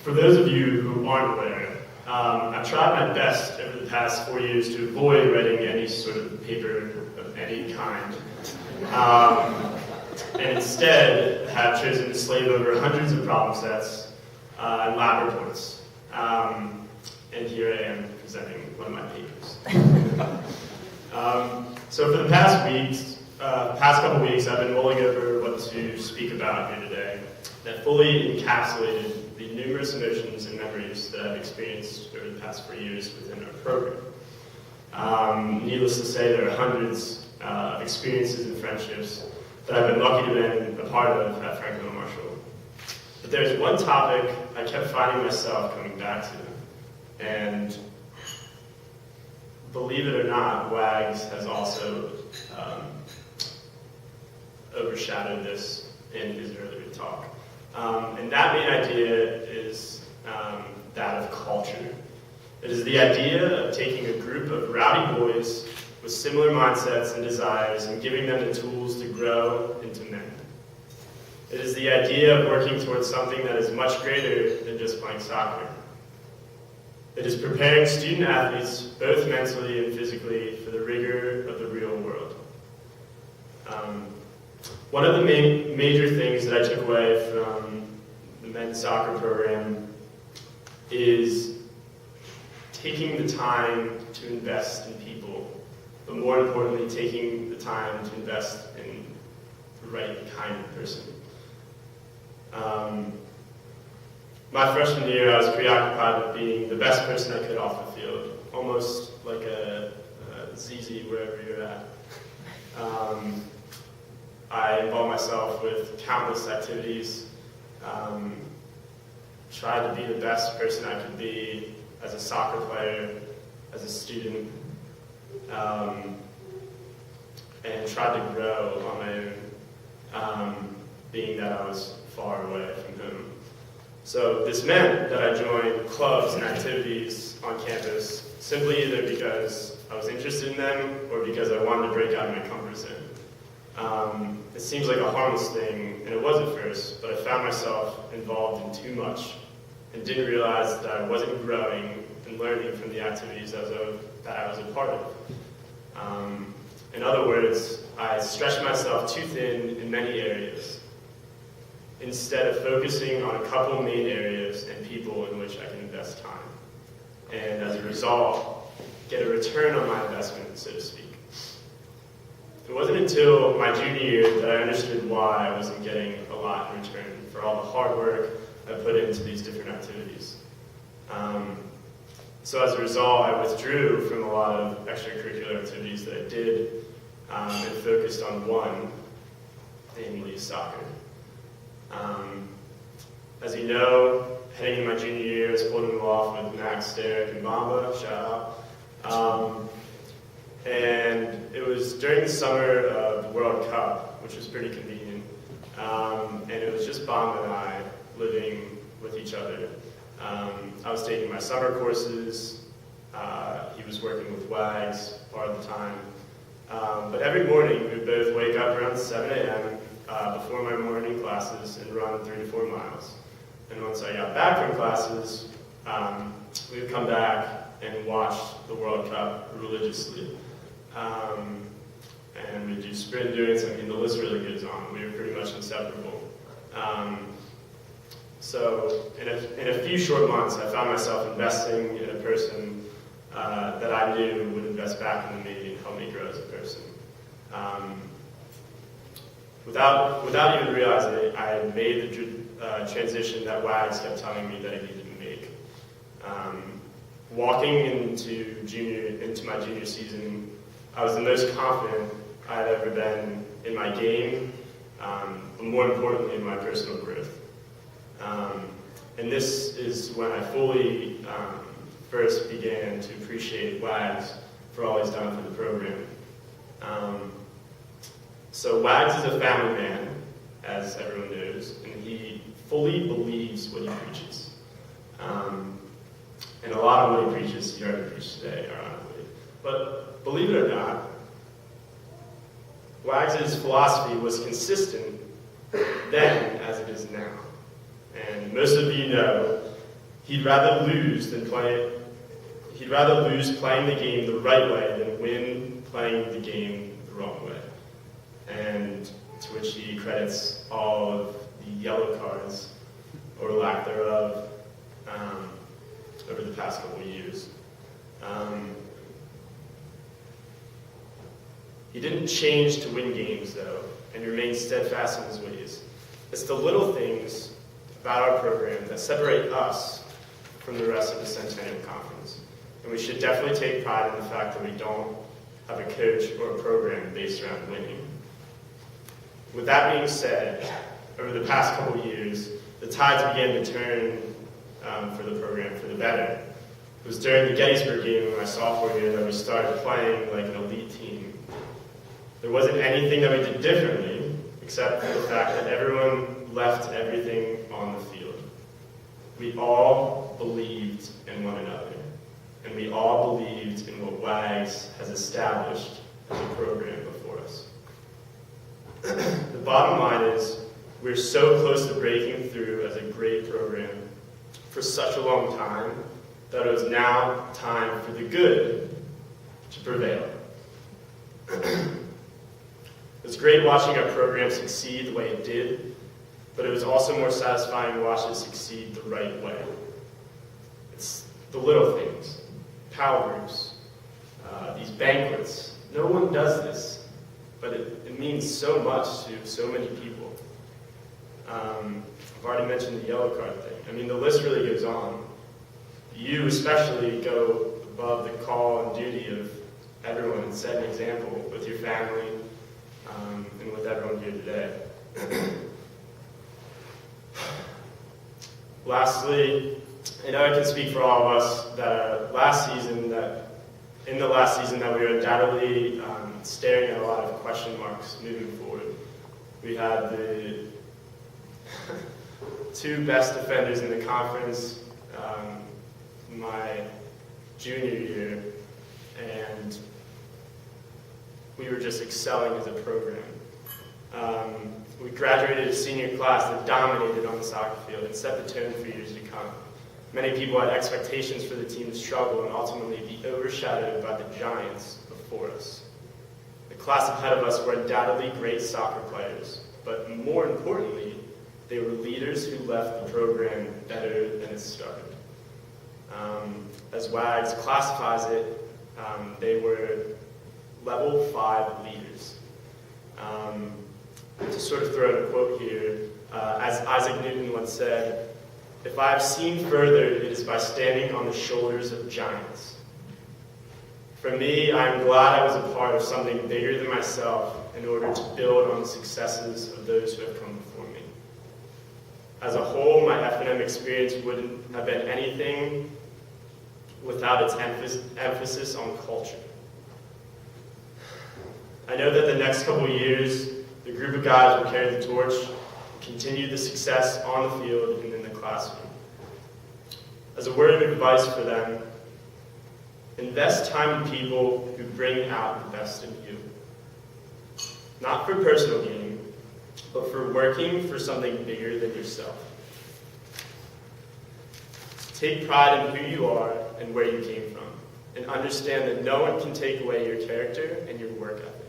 For those of you who aren't aware, I've tried my best over the past 4 years to avoid writing any sort of paper of any kind, and instead have chosen to slave over hundreds of problem sets and lab reports. And here I am presenting one of my papers. So for the past couple weeks, I've been mulling over what to speak about here today that fully encapsulated the numerous emotions and memories that I've experienced over the past 4 years within our program. Needless to say, there are hundreds of experiences and friendships that I've been lucky to have been a part of at Franklin Marshall. But there's one topic I kept finding myself coming back to, and believe it or not, WAGS has also overshadowed this in his earlier talk. And that main idea is that of culture. It is the idea of taking a group of rowdy boys with similar mindsets and desires and giving them the tools to grow into men. It is the idea of working towards something that is much greater than just playing soccer. It is preparing student athletes, both mentally and physically, for the rigor of the real world. One of the major things that I took away from the men's soccer program is taking the time to invest in people, but more importantly, taking the time to invest in the right kind of person. My freshman year, I was preoccupied with being the best person I could off the field, almost like a ZZ wherever you're at. I involved myself with countless activities, tried to be the best person I could be as a soccer player, as a student, and tried to grow on my own, being that I was far away from home. So this meant that I joined clubs and activities on campus simply either because I was interested in them or because I wanted to break out of my comfort zone. It seems like a harmless thing, and it was at first, but I found myself involved in too much and didn't realize that I wasn't growing and learning from the activities that I was a part of. In other words, I stretched myself too thin in many areas, instead of focusing on a couple main areas and people in which I can invest time. And as a result, get a return on my investment, so to speak. It wasn't until my junior year that I understood why I wasn't getting a lot in return for all the hard work I put into these different activities. So as a result, I withdrew from a lot of extracurricular activities that I did and focused on one, namely soccer. As you know, heading into my junior year, I was pulling them off with Max, Derek, and Bamba, shout out. And it was during the summer of the World Cup, which was pretty convenient. And it was just Bamba and I living with each other. I was taking my summer courses. He was working with WAGS part of the time. But every morning, we would both wake up around 7 a.m. Before my morning classes and run 3 to 4 miles. And once I got back from classes, we would come back and watch the World Cup religiously. And we'd do sprint duets. I mean, the list really goes on. We were pretty much inseparable. So in a few short months, I found myself investing in a person that I knew would invest back into me and help me grow as a person. Without even realizing it, I had made the transition that WAGS kept telling me that I needed to make. Walking into my junior season, I was the most confident I had ever been in my game, but more importantly, in my personal growth. And this is when I fully first began to appreciate WAGS for all he's done for the program. So WAGS is a family man, as everyone knows, and he fully believes what he preaches. And a lot of what he preaches, he already preached today, ironically. But believe it or not, WAGS' philosophy was consistent then as it is now. And most of you know He'd rather lose playing the game the right way than win playing the game the wrong way. And to which he credits all of the yellow cards, or lack thereof, over the past couple of years. He didn't change to win games, though, and remained steadfast in his ways. It's the little things about our program that separate us from the rest of the Centennial Conference. And we should definitely take pride in the fact that we don't have a coach or a program based around winning. With that being said, over the past couple of years, the tides began to turn for the program for the better. It was during the Gettysburg game in my sophomore year that we started playing like an elite team. There wasn't anything that we did differently, except for the fact that everyone left everything on the field. We all believed in one another, and we all believed in what WAGS has established as a program before us. The bottom line is, we're so close to breaking through as a great program for such a long time that it was now time for the good to prevail. It was great watching our program succeed the way it did, but it was also more satisfying to watch it succeed the right way. It's the little things, power groups, these banquets. No one does this, but it means so much to so many people. I've already mentioned the yellow card thing. I mean, the list really goes on. You especially go above the call and duty of everyone and set an example with your family and with everyone here today. Lastly, I know I can speak for all of us that in the last season that we were undoubtedly staring at a lot of question marks moving forward. We had the two best defenders in the conference my junior year, and we were just excelling as a program. We graduated a senior class that dominated on the soccer field and set the tone for years to come. Many people had expectations for the team to struggle and ultimately be overshadowed by the giants before us. The class ahead of us were undoubtedly great soccer players, but more importantly, they were leaders who left the program better than it started. As WAGS classifies it, they were level 5 leaders. To sort of throw in a quote here, as Isaac Newton once said, "If I have seen further, it is by standing on the shoulders of giants." For me, I am glad I was a part of something bigger than myself in order to build on the successes of those who have come before me. As a whole, my F&M experience wouldn't have been anything without its emphasis on culture. I know that the next couple of years, the group of guys will carry the torch, continue the success on the field and in the classroom. As a word of advice for them, invest time in people who bring out the best in you. Not for personal gain, but for working for something bigger than yourself. Take pride in who you are and where you came from, and understand that no one can take away your character and your work ethic.